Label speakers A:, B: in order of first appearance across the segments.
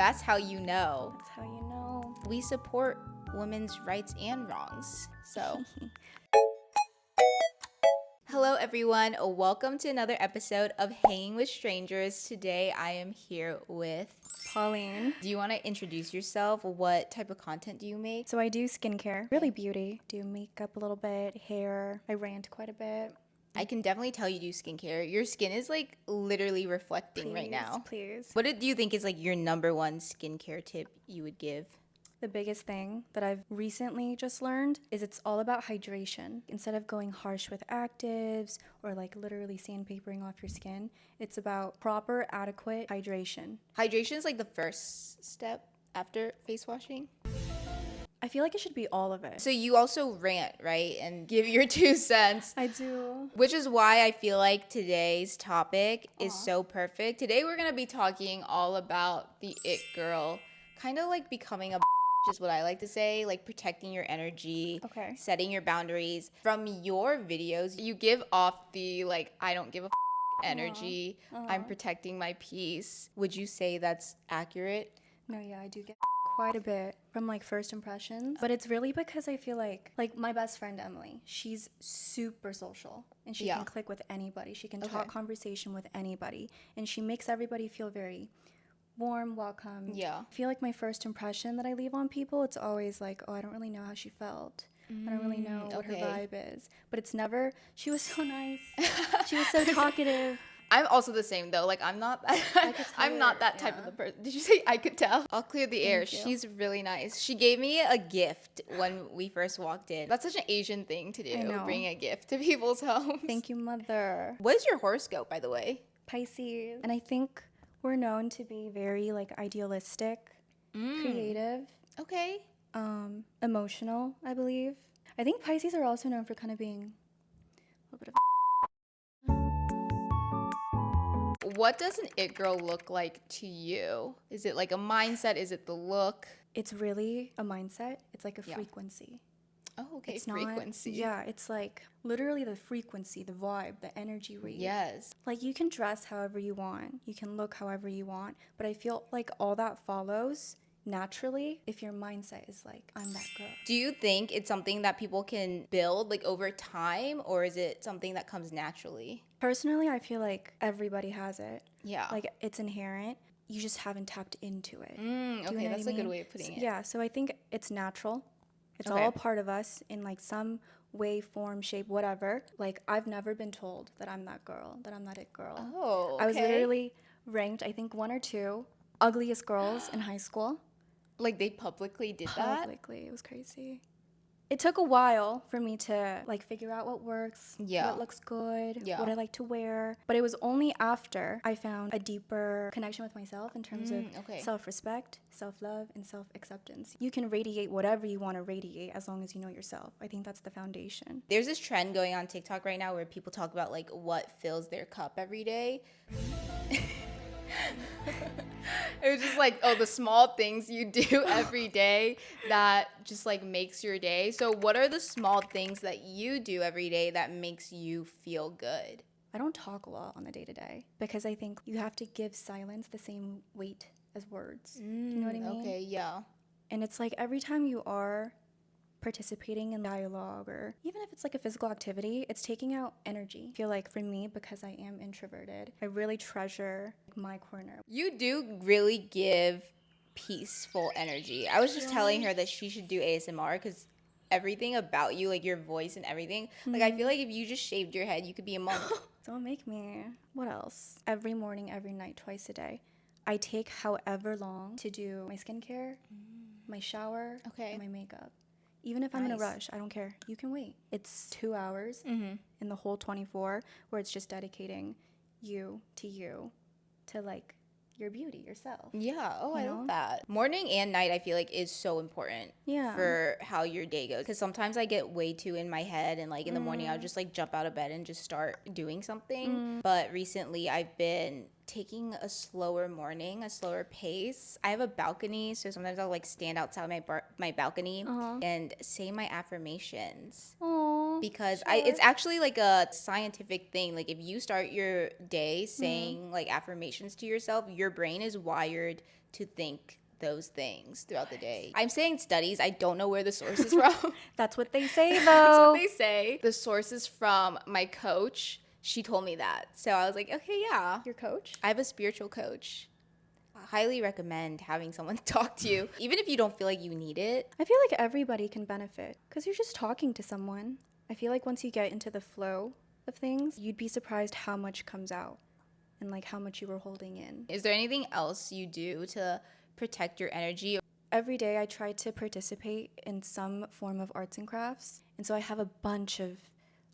A: That's how you know.
B: That's how you know.
A: We support women's rights and wrongs. So, hello everyone. Welcome to another episode of Hanging with Strangers. Today I am here with
B: Pauline.
A: Do you want to introduce yourself? What type of content do you make?
B: So I do skincare, really beauty. Do makeup a little bit, hair. I rant quite a bit.
A: I can definitely tell you do skincare. Your skin is like literally reflecting right now.
B: Please.
A: What do you think is like your number one skincare tip you would give?
B: The biggest thing that I've recently just learned is it's all about hydration. Instead of going harsh with actives or like literally sandpapering off your skin, it's about proper, adequate hydration.
A: Hydration is like the first step after face washing.
B: I feel like it should be all of it.
A: So you also rant, right? And give your 2 cents.
B: I do.
A: Which is why I feel like today's topic is so perfect. Today we're going to be talking all about the it girl. Kind of like becoming a is what I like to say, like protecting your energy,
B: Okay.
A: setting your boundaries. From your videos, you give off the like, I don't give a energy. I'm protecting my peace. Would you say that's accurate?
B: No, yeah, I do get quite a bit from like first impressions, but it's really because I feel like my best friend Emily, she's super social and she can click with anybody. She can talk conversation with anybody and she makes everybody feel very warm, welcome.
A: Yeah.
B: I feel like my first impression that I leave on people, it's always like, oh, I don't really know how she felt. I don't really know what her vibe is. But it's never, she was so nice. She was so talkative.
A: I'm also the same though. Like I'm not that type of the person. Did you say I could tell? I'll clear the air. She's really nice. She gave me a gift when we first walked in. That's such an Asian thing to do.
B: I know.
A: Bring a gift to people's homes.
B: Thank you, mother.
A: What is your horoscope, by the way?
B: Pisces. And I think we're known to be very like idealistic, creative,
A: Okay.
B: emotional, I believe. I think Pisces are also known for kind of being a little bit of
A: What does an it girl look like to you? Is it like a mindset? Is it the look?
B: It's really a mindset. It's like a frequency.
A: Oh, okay.
B: It's
A: Frequency.
B: Not, yeah, it's like literally the frequency, the vibe, the energy read.
A: Yes.
B: Like you can dress however you want. You can look however you want. But I feel like all that follows naturally if your mindset is like, I'm that girl.
A: Do you think it's something that people can build like over time, or is it something that comes naturally?
B: Personally, I feel like everybody has it.
A: Yeah.
B: Like it's inherent. You just haven't tapped into it.
A: Okay, that's a good way of putting it.
B: Yeah, so I think it's natural. It's all a part of us in like some way, form, shape, whatever. Like I've never been told that I'm that girl, that I'm that it girl.
A: Oh, okay.
B: I was literally ranked, I think 1 or 2 ugliest girls in high school.
A: Like they publicly did that?
B: Publicly, it was crazy. It took a while for me to like figure out what works, what looks good, what I like to wear. But it was only after I found a deeper connection with myself in terms of self-respect, self-love, and self-acceptance. You can radiate whatever you want to radiate as long as you know yourself. I think that's the foundation.
A: There's this trend going on TikTok right now where people talk about like what fills their cup every day. It was just like, oh, the small things you do every day that just like makes your day. So what are the small things that you do every day that makes you feel good?
B: I don't talk a lot on the day-to-day because I think you have to give silence the same weight as words. Do you know what I mean?
A: Okay, yeah.
B: And it's like every time you are participating in dialogue or even if it's like a physical activity, it's taking out energy. I feel like for me, because I am introverted, I really treasure my corner.
A: You do really give peaceful energy. I was just telling her that she should do ASMR because everything about you, like your voice and everything, like I feel like if you just shaved your head, you could be a monk.
B: Don't make me. What else? Every morning, every night, twice a day. I take however long to do my skincare, my shower, and my makeup. Even if I'm in a rush, I don't care. You can wait. It's 2 hours in the whole 24 where it's just dedicating you to like your beauty, yourself.
A: Yeah. Oh, I love that. Morning and night, I feel like is so important for how your day goes. Because sometimes I get way too in my head and like in the morning, I'll just like jump out of bed and just start doing something. But recently I've been taking a slower morning, a slower pace. I have a balcony, so sometimes I'll like stand outside my balcony and say my affirmations.
B: Aww.
A: because it's actually like a scientific thing. Like if you start your day saying like affirmations to yourself, your brain is wired to think those things throughout the day. I'm saying studies. I don't know where the source is from.
B: That's what they say, though.
A: That's what they say. The source is from my coach. She told me that. So I was like, okay, yeah.
B: Your coach?
A: I have a spiritual coach. I highly recommend having someone talk to you, even if you don't feel like you need it.
B: I feel like everybody can benefit because you're just talking to someone. I feel like once you get into the flow of things, you'd be surprised how much comes out and like how much you were holding in.
A: Is there anything else you do to protect your energy?
B: Every day I try to participate in some form of arts and crafts. And so I have a bunch of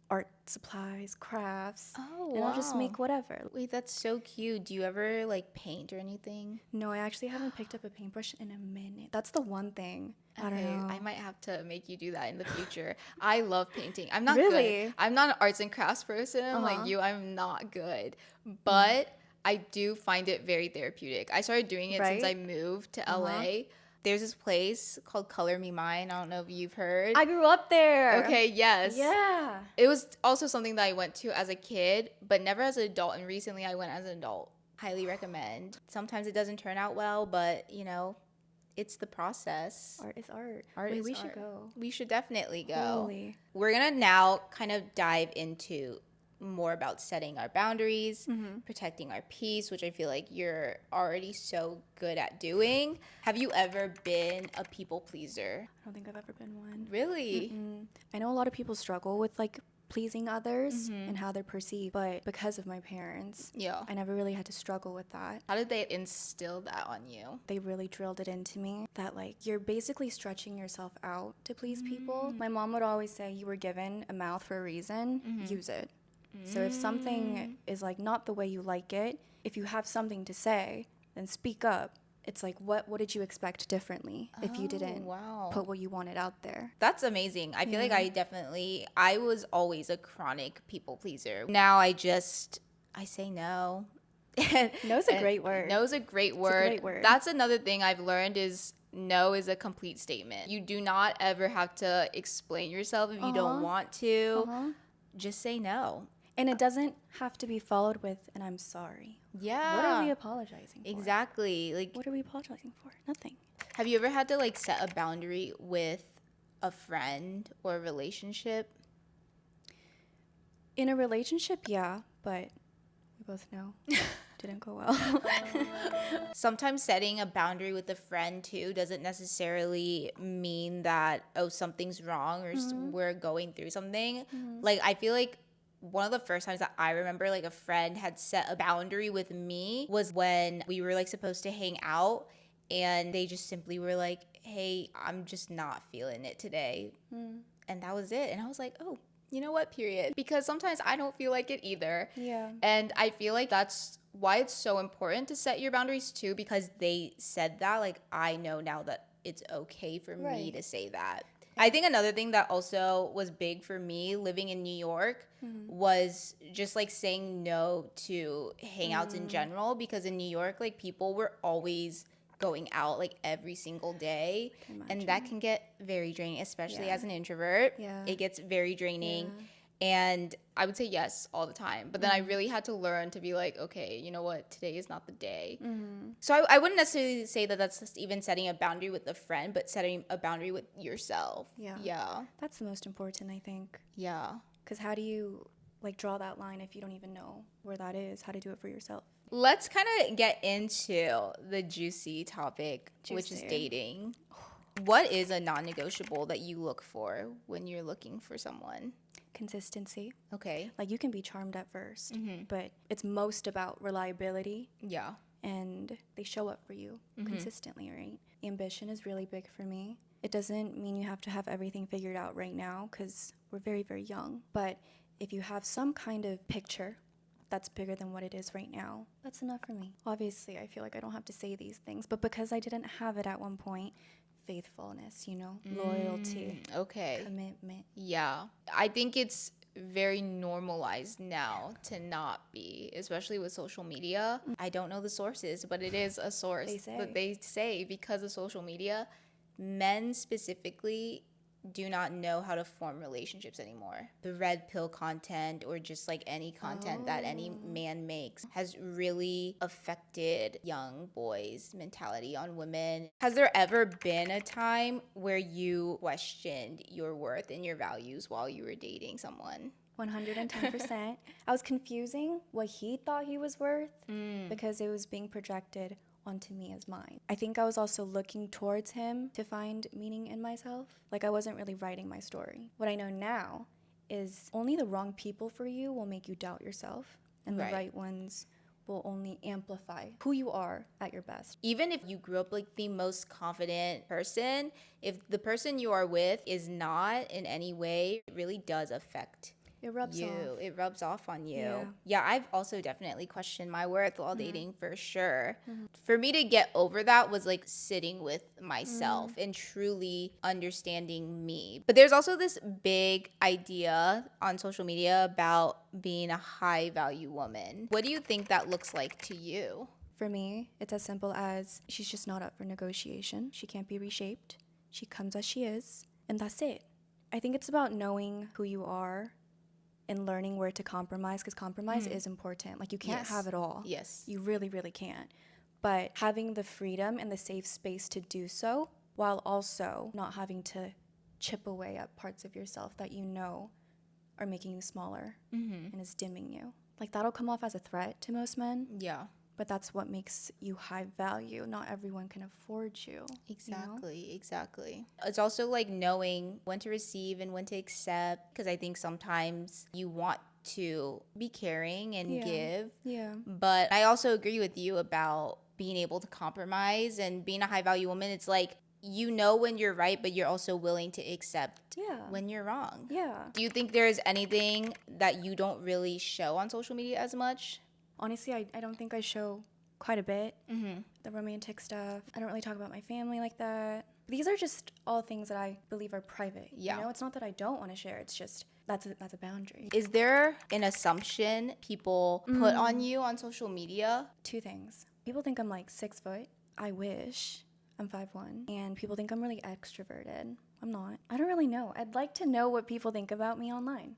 B: art supplies, crafts, and I'll just make whatever.
A: Wait, that's so cute. Do you ever like paint or anything?
B: No, I actually haven't picked up a paintbrush in a minute. That's the one thing. I don't know.
A: I might have to make you do that in the future. I love painting. I'm not
B: really
A: good. I'm not an arts and crafts person like you. I'm not good. But I do find it very therapeutic. I started doing it since I moved to LA. There's this place called Color Me Mine. I don't know if you've heard.
B: I grew up there.
A: Okay, yes.
B: Yeah.
A: It was also something that I went to as a kid, but never as an adult. And recently I went as an adult. Highly recommend. Sometimes it doesn't turn out well, but you know, it's the process.
B: Art is art.
A: Wait,
B: we should go.
A: We should definitely go.
B: Holy.
A: We're going to now kind of dive into more about setting our boundaries, protecting our peace, which I feel like you're already so good at doing. Have you ever been a people pleaser?
B: I don't think I've ever been one.
A: Really?
B: I know a lot of people struggle with like pleasing others and how they're perceived, but because of my parents, I never really had to struggle with that.
A: How did they instill that on you?
B: They really drilled it into me that like you're basically stretching yourself out to please people. My mom would always say you were given a mouth for a reason, use it. So if something is like not the way you like it, if you have something to say, then speak up. It's like, what did you expect differently if you didn't put what you wanted out there?
A: That's amazing. I feel like I was always a chronic people pleaser. Now I say no.
B: No's a great word.
A: No is a great word.
B: It's a great word.
A: That's another thing I've learned is no is a complete statement. You do not ever have to explain yourself if you don't want to. Just say no.
B: And it doesn't have to be followed with an I'm sorry.
A: Yeah.
B: What are we apologizing for?
A: Exactly. Like,
B: what are we apologizing for? Nothing.
A: Have you ever had to like set a boundary with a friend or a relationship?
B: In a relationship, yeah, but we both know didn't go well.
A: Sometimes setting a boundary with a friend too doesn't necessarily mean that something's wrong or we're going through something. Like I feel like one of the first times that I remember like a friend had set a boundary with me was when we were like supposed to hang out and they just simply were like, hey, I'm just not feeling it today. And that was it. And I was like, oh, you know what, period. Because sometimes I don't feel like it either.
B: Yeah.
A: And I feel like that's why it's so important to set your boundaries too, because they said that. Like I know now that it's okay for me to say that. I think another thing that also was big for me living in New York was just like saying no to hangouts in general, because in New York, like people were always going out like every single day, and that can get very draining, especially as an introvert. It gets very draining. And I would say yes all the time. But then I really had to learn to be like, okay, you know what? Today is not the day. So I wouldn't necessarily say that that's just even setting a boundary with a friend, but setting a boundary with yourself. Yeah.
B: That's the most important, I think.
A: Yeah.
B: Because how do you like draw that line if you don't even know where that is? How to do it for yourself?
A: Let's kind of get into the juicy topic, which is dating. What is a non-negotiable that you look for when you're looking for someone?
B: Consistency.
A: Okay.
B: Like you can be charmed at first, but it's most about reliability.
A: Yeah.
B: And they show up for you consistently, right? Ambition is really big for me. It doesn't mean you have to have everything figured out right now because we're very, very young. But if you have some kind of picture that's bigger than what it is right now, that's enough for me. Obviously, I feel like I don't have to say these things, but because I didn't have it at one point, faithfulness, loyalty, commitment.
A: Yeah. I think it's very normalized now to not be, especially with social media. I don't know the sources, but it is a source that they say because of social media, men specifically do not know how to form relationships anymore. The red pill content or just like any content that any man makes has really affected young boys' mentality on women. Has there ever been a time where you questioned your worth and your values while you were dating someone?
B: 110%. I was confusing what he thought he was worth because it was being projected onto me as mine. I think I was also looking towards him to find meaning in myself. Like I wasn't really writing my story. What I know now is only the wrong people for you will make you doubt yourself, and the right ones will only amplify who you are at your best.
A: Even if you grew up like the most confident person, if the person you are with is not in any way, it really does affect
B: it rubs
A: you.
B: Off.
A: It rubs off on you. Yeah, I've also definitely questioned my worth while dating for sure. For me to get over that was like sitting with myself and truly understanding me. But there's also this big idea on social media about being a high value woman. What do you think that looks like to you?
B: For me, it's as simple as she's just not up for negotiation. She can't be reshaped. She comes as she is, and that's it. I think it's about knowing who you are and learning where to compromise, because compromise is important. Like you can't have it all.
A: Yes.
B: You really, really can't. But having the freedom and the safe space to do so while also not having to chip away at parts of yourself that you know are making you smaller and is dimming you. Like that'll come off as a threat to most men.
A: Yeah.
B: But that's what makes you high value. Not everyone can afford you.
A: Exactly, exactly. It's also like knowing when to receive and when to accept, because I think sometimes you want to be caring and give.
B: Yeah.
A: But I also agree with you about being able to compromise and being a high value woman. It's like, you know when you're right, but you're also willing to accept when you're wrong.
B: Yeah.
A: Do you think there's anything that you don't really show on social media as much?
B: Honestly, I don't think I show quite a bit. The romantic stuff. I don't really talk about my family like that. These are just all things that I believe are private.
A: Yeah.
B: You know, it's not that I don't want to share. It's just that's a boundary.
A: Is there an assumption people put on you on social media?
B: Two things. People think I'm like 6 foot. I wish. I'm 5'1", and people think I'm really extroverted. I'm not. I don't really know. I'd like to know what people think about me online.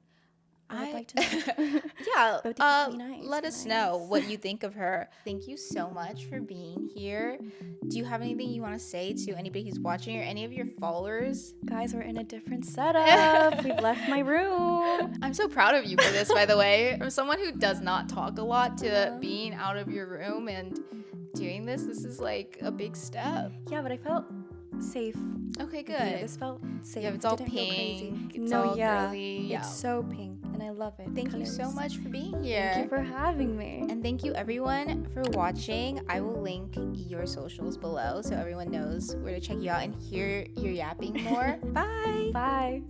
B: I'd like to know.
A: Let us know what you think of her. Thank you so much for being here. Do you have anything you want to say to anybody who's watching or any of your followers?
B: Guys, we're in a different setup. We've left my room.
A: I'm so proud of you for this, by the way. From someone who does not talk a lot to being out of your room and doing this is like a big step.
B: Yeah, but I felt safe.
A: Okay, good.
B: Yeah, this felt safe.
A: Yeah, it's all pink. It's all girly. Yeah.
B: It's so pink, and I love it.
A: Thank you so much for being here.
B: Thank you for having me.
A: And thank you everyone for watching. I will link your socials below so everyone knows where to check you out and hear your yapping more. Bye.
B: Bye.